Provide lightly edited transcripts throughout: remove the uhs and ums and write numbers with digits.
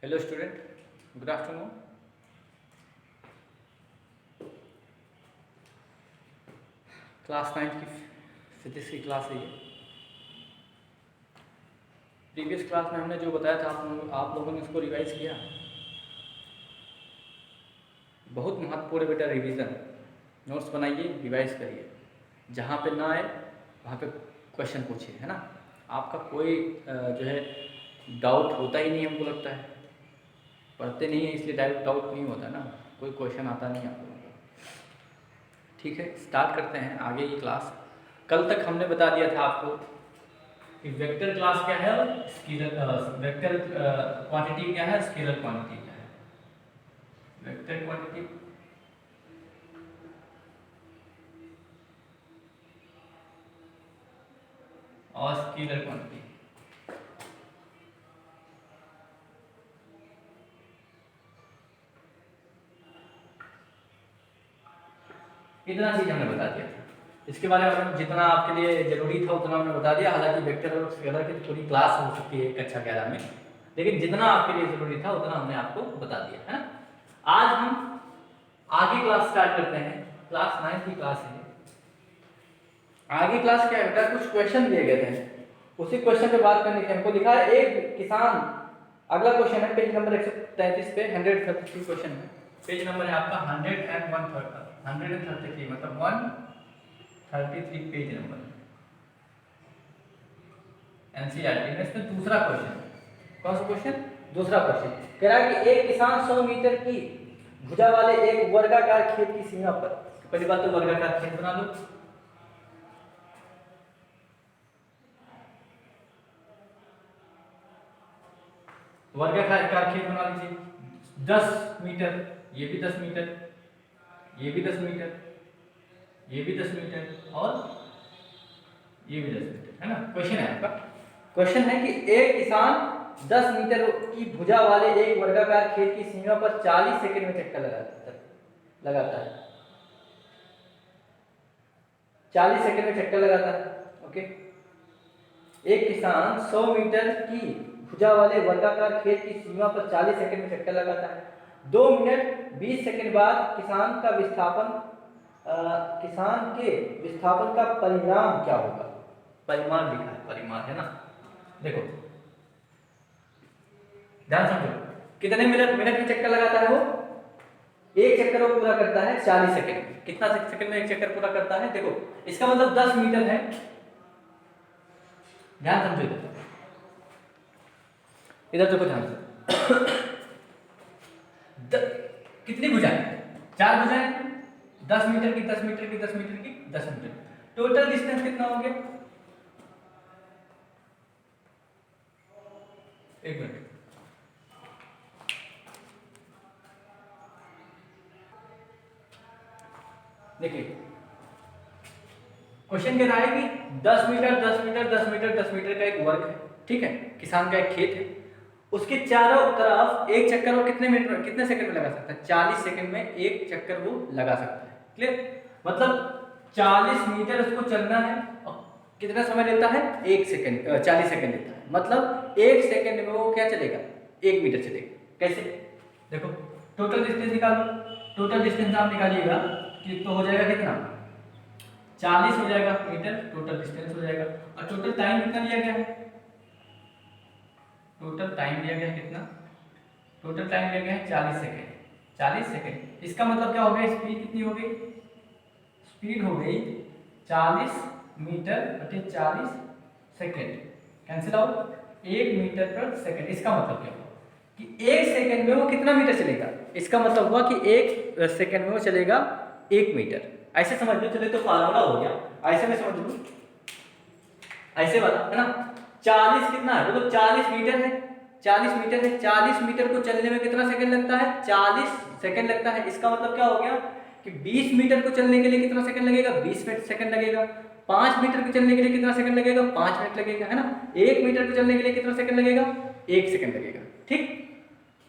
Hello student, good afternoon. Class 9 की physics की class है ये। प्रीवियस क्लास में हमने जो बताया था आप लोगों ने उसको रिवाइज किया। बहुत महत्वपूर्ण बेटा रिवीजन। नोट्स बनाइए, रिवाइज करिए, जहाँ पे ना आए वहाँ पे क्वेश्चन पूछिए, है ना। आपका कोई जो है डाउट होता ही नहीं, हमको लगता है पढ़ते नहीं है इसलिए डाउट नहीं होता ना, कोई क्वेश्चन आता नहीं आप लोगों को। ठीक है, स्टार्ट करते हैं आगे की क्लास। कल तक हमने बता दिया था आपको कि वेक्टर क्लास क्या है और स्केलर वेक्टर क्वांटिटी क्या है, स्केलर क्वांटिटी क्या है। वेक्टर क्वांटिटी और स्केलर क्वांटिटी, इतना चीज हमने बता दिया था। इसके बारे में जितना आपके लिए जरूरी था उतना हमने बता दिया। हालांकि वेक्टर और स्केलर की थोड़ी क्लास हो चुकी है कक्षा 11 में, लेकिन जितना आपके लिए जरूरी था उतना हमने आपको बता दिया, है ना। आज हम आगे क्लास स्टार्ट करते हैं। क्लास 9 की क्लास है। आगे क्लास क्या है, कुछ क्वेश्चन दिए गए थे, उसी क्वेश्चन पे बात करने की हमको लिखा है। एक किसान, अगला क्वेश्चन है पेज नंबर 133 पे, 133 क्वेश्चन है। पेज नंबर है आपका 133, मतलब 133 पेज नंबर एनसीईआरटी में। इसमें दूसरा क्वेश्चन, कौन सा क्वेश्चन, दूसरा क्वेश्चन कह रहा है कि एक किसान 100 मीटर की भुजा वाले एक वर्गाकार खेत की सीमा पर, पहली बात तो वर्गाकार खेत बना लो। वर्गाकार खेत बना लीजिए। 10 मीटर, ये भी 10 मीटर, ये भी 10 मीटर, ये भी 10 मीटर और ये भी 10 मीटर, है ना। क्वेश्चन है आपका, क्वेश्चन है कि एक किसान 10 मीटर की भुजा वाले एक वर्गाकार खेत की सीमा पर 40 सेकंड में चक्कर लगाता है। 40 सेकंड में चक्कर लगाता है। ओके, एक किसान 100 मीटर की भुजा वाले वर्गाकार खेत की सीमा पर 40 सेकंड में चक्कर लगाता है। 2 मिनट 20 सेकंड बाद किसान के विस्थापन का परिणाम क्या होगा। परिमाण लिखा है, परिमाण, है ना। देखो ध्यान समझो, कितने मिनट में चक्कर लगाता है वो, एक चक्कर वो पूरा करता है 40 सेकंड में। कितना सेकंड में एक चक्कर पूरा करता है, देखो इसका मतलब 10 मीटर है। ध्यान समझो, इधर देखो ध्यान से। कितनी भुजाएं, 4 भुजाएं, 10 मीटर की 10 मीटर की 10 मीटर की 10 मीटर, टोटल डिस्टेंस कितना हो गया, एक मिनट, देखिए क्वेश्चन कह रहा है कि 10 मीटर 10 मीटर 10 मीटर 10 मीटर का एक वर्ग है, ठीक है, किसान का एक खेत है। उसके चारों तरफ एक चक्कर वो कितने मिनट कितने सेकंड में लगा सकता है, 40 सेकंड में एक चक्कर वो लगा सकता है। क्लियर, मतलब 40 मीटर उसको चलना है और कितना समय लेता है, 1 सेकंड, 40 सेकंड लेता है। मतलब 1 सेकंड में वो क्या चलेगा, 1 मीटर चलेगा। कैसे, देखो टोटल डिस्टेंस निकालो। टोटल डिस्टेंस आप निकालिएगा कि तो हो जाएगा कितना, 40 हो जाएगा मीटर, टोटल डिस्टेंस हो जाएगा। और टोटल टाइम कितना लिया गया है, टोटल टाइम लिया गया है कितना, टोटल टाइम लिया गया है 40 सेकंड। 40 सेकंड, इसका मतलब क्या हो गया, स्पीड कितनी हो गई, स्पीड हो गई 40 मीटर बटे 40 सेकंड, कैंसिल आउट, 1 मीटर पर सेकंड। इसका मतलब क्या हुआ कि 1 सेकंड में वो कितना मीटर चलेगा, इसका मतलब हुआ कि 1 सेकंड में वो चलेगा 1 मीटर। ऐसे समझ लो, चले तो फार्मूला हो गया, ऐसे में समझ लो, ऐसे वाला, है ना। 40 कितना है, वो तो 40 मीटर है, 40 मीटर है। 40 मीटर को चलने में कितना सेकंड लगता है, 40 सेकंड लगता है। इसका मतलब क्या हो गया कि 20 मीटर को चलने के लिए कितना सेकंड लगेगा, 20 सेकंड लगेगा। 5 मीटर को चलने के लिए कितना सेकंड लगेगा, 5 मिनट लगेगा, है ना। 1 मीटर को चलने के लिए कितना सेकंड लगेगा, 1 सेकंड लगेगा। ठीक,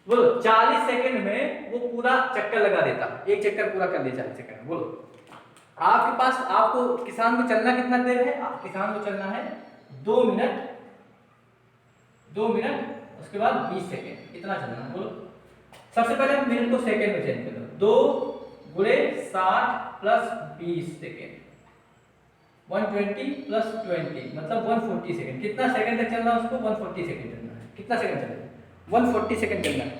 बोलो 40 सेकंड में वो पूरा चक्कर लगा देता, एक चक्कर पूरा कर लिया 40 सेकंड में। बोलो आपके पास, आपको किसान को चलना कितना देर है, किसान को चलना है 2 मिनट, 2 मिनट उसके बाद 20 सेकेंड, इतना चलना है। बोलो सबसे पहले मिनट को सेकेंड में चेंज कर दो, 2 गुणे 60 प्लस 20 सेकेंड, 120 प्लस 20 मतलब 140 सेकेंड। कितना सेकंड तक चलना है उसको? 140 सेकेंड चलना है। कितना सेकंड चलेगा? 140 सेकेंड चलना है।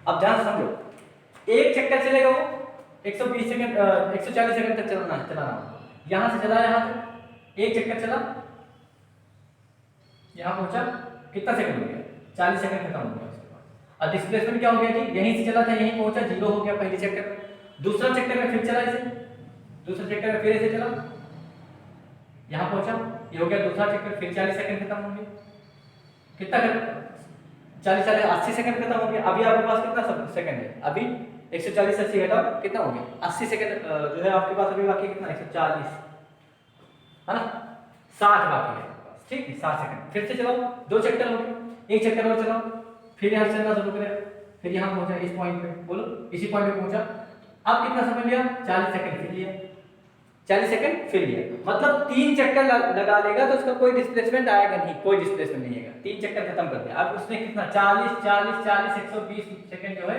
अब ध्यान से समझो, एक चक्कर चलेगा वो 120 सेकेंड 140 सेकेंड तक चलाना यहाँ से चला यहाँ तक, एक चक्कर चला यहाँ पहुंचा, कितना सेकंड हो गया? 40 सेकंड खत्म हो गया उसके बाद। और डिस्प्लेसमेंट क्या हो गया जी? यहीं से चला था यहीं पहुंचा, 0 हो गया पहले चक्कर में। दूसरा चक्कर में फिर चला इसे, दूसरा चक्कर में फिर ऐसे चला, यहाँ पहुंचा, ये हो गया दूसरा चक्कर, फिर 40 सेकंड खत्म हो गया। कितना 40 80 सेकंड खत्म हो गया। अभी आपके पास कितना सेकंड है? अभी 140 80 घटाओ कितना हो गया? 80 सेकंड जो है आपके पास अभी बाकी कितना? 140 है ना, 60 बाकी है आपके पास, ठीक है 60 सेकंड। फिर से चलाओ, 2 चक्कर हो गए, एक चक्कर और चलाओ, फिर यहाँ चलना शुरू करें, फिर यहाँ पहुंचा इस पॉइंट पे, बोलो इसी पॉइंट पे पहुंचा। अब कितना समय लिया? 40 सेकंड फिर लिया, 40 सेकंड फिर लिया, मतलब 3 चक्कर लगा लेगा तो उसका कोई डिस्प्लेसमेंट आएगा नहीं, कोई डिस्प्लेसमेंट नहीं आएगा। 3 चक्कर खत्म कर दिया। अब उसने कितना 40 40 40 120 सेकंड जो है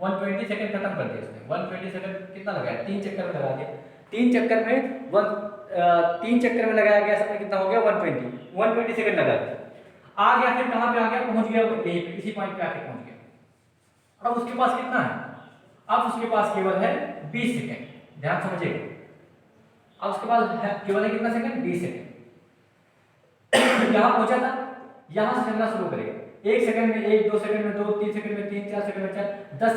120 सेकंड खत्म कर दिया उसने। 120 सेकंड कितना लगाया? 3 चक्कर में लगा दिया। 3 चक्कर में 3 चक्कर में लगाया गया समय कितना हो गया? 120 सेकंड लगा दिया। आ गया, फिर कहाँ पे आ गया? पहुंच गया यहीं पे, इसी पॉइंट पे आके पहुंच गया। अब उसके पास कितना है? अब उसके पास केवल है 20 सेकंड, ध्यान समझिएगा। अब उसके पास केवल है कितना सेकंड? 20 सेकंड। यहाँ पहुंचा था, यहाँ से चलना शुरू करेगा, 1 सेकंड में 1, 2 सेकंड में 2, 3 सेकंड में 3, 4 सेकंड में 4, 10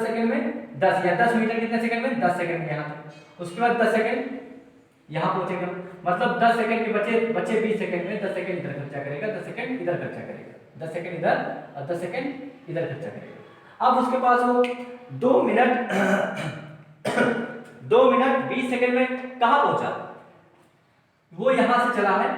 सेकंड में 10 या 10 मीटर कितने सेकंड में? 10 सेकंड में यहाँ तक। उसके बाद 10 सेकंड यहाँ पहुंचेगा, मतलब 10 सेकंड के बचे 20 सेकंड में 10 सेकंड इधर खर्चा करेगा, 10 सेकंड इधर खर्चा करेगा, 10 सेकंड इधर और 10 सेकंड इधर खर्चा करेगा। अब उसके पास वो 2 मिनट 2 मिनट 20 सेकंड में कहाँ पहुंचा? वो यहां से चला है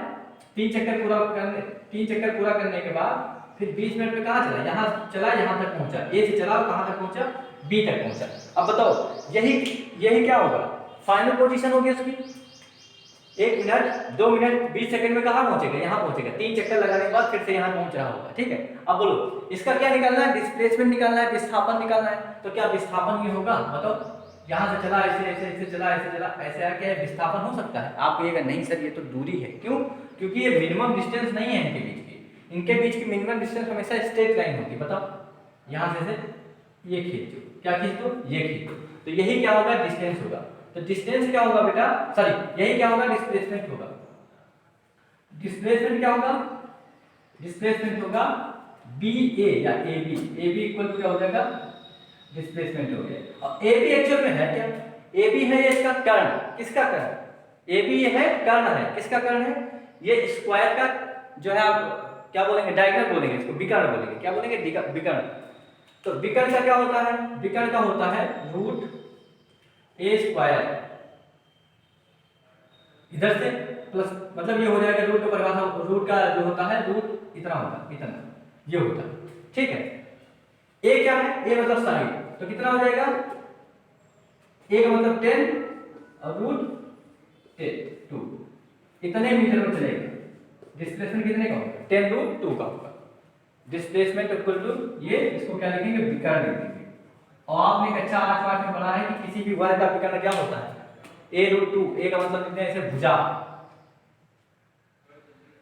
3 चक्कर पूरा करने के बाद फिर 20 मिनट में कहाँ चला? यहाँ चला, यहाँ तक पहुंचा, ए से चला, कहाँ तक पहुंचा? बी तक पहुंचा। अब बताओ यही क्या होगा? फाइनल पोजीशन होगी उसकी। 1 मिनट 2 मिनट 20 सेकंड में कहाँ पहुंचेगा? यहाँ पहुंचेगा। 3 चक्कर लगाने के बाद फिर से यहाँ पहुंच रहा होगा, ठीक है। अब बोलो इसका क्या निकालना है? डिस्प्लेसमेंट निकालना है, विस्थापन निकालना है। तो क्या विस्थापन ये होगा? बताओ, यहाँ से चला ऐसे ऐसे ऐसे चला ऐसे चला ऐसे आके विस्थापन हो सकता है? आप कहिएगा नहीं सर ये तो दूरी है। क्यों? क्योंकि ये मिनिमम डिस्टेंस नहीं है इनके बीच की। इनके बीच की मिनिमम डिस्टेंस हमेशा स्ट्रेट लाइन होती है। बताओ, यहाँ से ये खींच दो, क्या खींच दो? ये खींच दो, तो यही क्या होगा? डिस्टेंस होगा। तो डिस्टेंस क्या होगा बेटा? सॉरी, यही क्या होगा? डिस्प्लेसमेंट होगा। डिस्प्लेसमेंट क्या होगा? डिस्प्लेसमेंट होगा बी ए या A B. A B equal to क्या हो जाएगा? डिस्प्लेसमेंट हो गया। और ए बी एक्चुअल में है क्या? ए बी है इसका कर्ण। किसका कर्ण? ए बी है कर्ण है। किसका कर्ण है? ये स्क्वायर का जो है, आप क्या बोलेंगे? डायगोनल बोलेंगे इसको, विकर्ण बोलेंगे। क्या बोलेंगे? विकर्ण। तो विकर्ण का क्या होता है? विकर्ण का होता है रूट ए स्क्वायर, इधर से प्लस, मतलब ये हो जाएगा रूट का परिभाषा, रूट का जो होता है रूट इतना होता है, इतना ये होता है, ठीक है। ए क्या है? ए मतलब साइड, तो कितना हो जाएगा? ए का मतलब 10 और रूट 2, इतने मीटर में चलेगा। डिस्प्लेसमेंट कितने का होगा? 10 रूट 2 का होगा। डिस्प्लेसमेंट इक्वल टू ये, इसको क्या लिखेंगे? विकर्ण लिखेंगे। और आपने कक्षा 8 पाठ में पढ़ा है कि किसी भी वर्ग का विकर्ण क्या होता है? a root 2। ए का मतलब लिखते हैं इसे भुजा,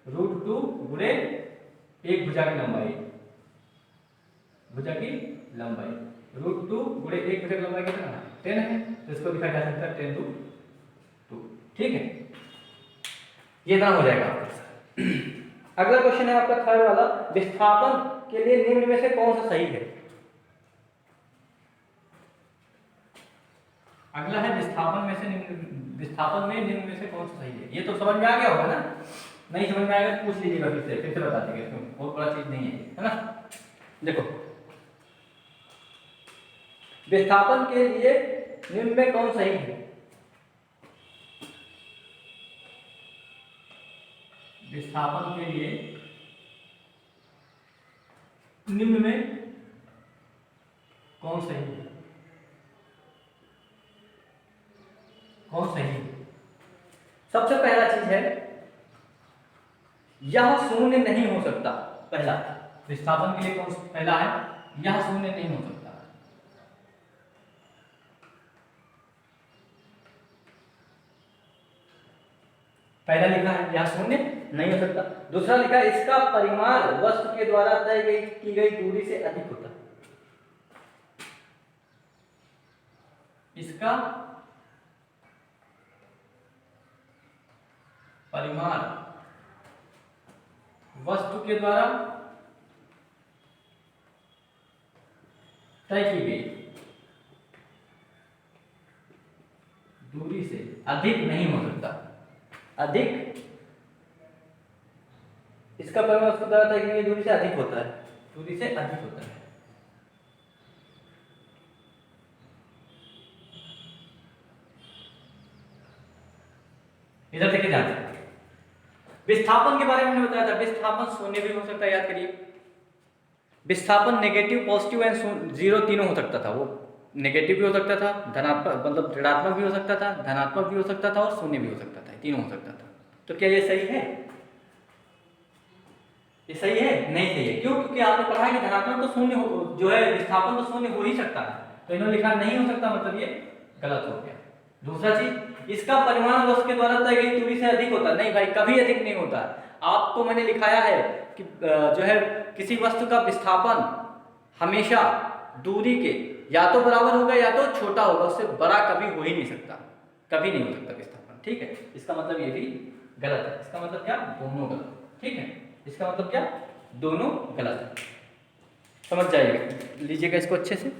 रूट 2 गुणे एक भुजा की लंबाई, भुजा की लंबाई रूट 2 गुणे एक भुजा की लंबाई कितना है? 10 है, तो इसको लिखा जा सकता है 10 रूट 2, ठीक है। ये ना हो जाएगा आपका। अगला क्वेश्चन है आपका थर्ड वाला, विस्थापन के लिए निम्न में से कौन सा सही है? अगला है विस्थापन में निम्न में से कौन सा सही है? ये तो समझ में आ गया होगा ना? नहीं समझ में आएगा पूछ लीजिएगा, फिर से बता देंगे, इसमें बहुत बड़ा चीज नहीं है ना। देखो, विस्थापन के लिए निम्न में कौन सही है? विस्थापन के लिए निम्न में कौन सही है? कौन सही है? सबसे पहला चीज है, यह शून्य नहीं हो सकता। पहला, विस्थापन के लिए कौन पहला है, यह शून्य नहीं हो सकता। पहला लिखा है यह शून्य नहीं हो सकता। दूसरा लिखा है इसका परिमाण वस्तु के द्वारा तय की गई दूरी से अधिक होता है। इसका परिमाण वस्तु के द्वारा तय की गई दूरी से अधिक नहीं हो सकता। अधिक, इसका परिमाण वस्तु द्वारा तय की गई दूरी से अधिक होता है, दूरी से अधिक होता है। इधर देखिए ध्यान से, विस्थापन के बारे में हमने बताया था, विस्थापन शून्य भी हो सकता है, याद करिए। विस्थापन नेगेटिव, पॉजिटिव एंड जीरो तीनों हो सकता था। वो नेगेटिव भी हो सकता था, धनात्मक मतलब ऋणात्मक भी हो सकता था, धनात्मक भी हो सकता था और शून्य भी हो सकता था, तीनों हो सकता था। तो क्या ये सही है? ये सही है? नहीं सही है। क्यों? क्योंकि आपने पढ़ा है कि धनात्मक तो शून्य जो है विस्थापन तो शून्य हो ही सकता है, तो इन्होंने लिखा नहीं हो सकता, मतलब ये गलत हो गया। दूसरा चीज, इसका परिमाण वस्तु के द्वारा तय गई दूरी से अधिक होता है। नहीं भाई, कभी अधिक नहीं होता। आपको मैंने लिखाया है कि जो है किसी वस्तु का विस्थापन हमेशा दूरी के या तो बराबर होगा या तो छोटा होगा, उससे बड़ा कभी हो ही नहीं सकता, कभी नहीं हो सकता विस्थापन। ठीक है, इसका मतलब ये भी गलत है। इसका मतलब क्या? दोनों गलत। ठीक है, इसका मतलब क्या? दोनों गलत है। समझ जाइएगा, लीजिएगा इसको अच्छे से।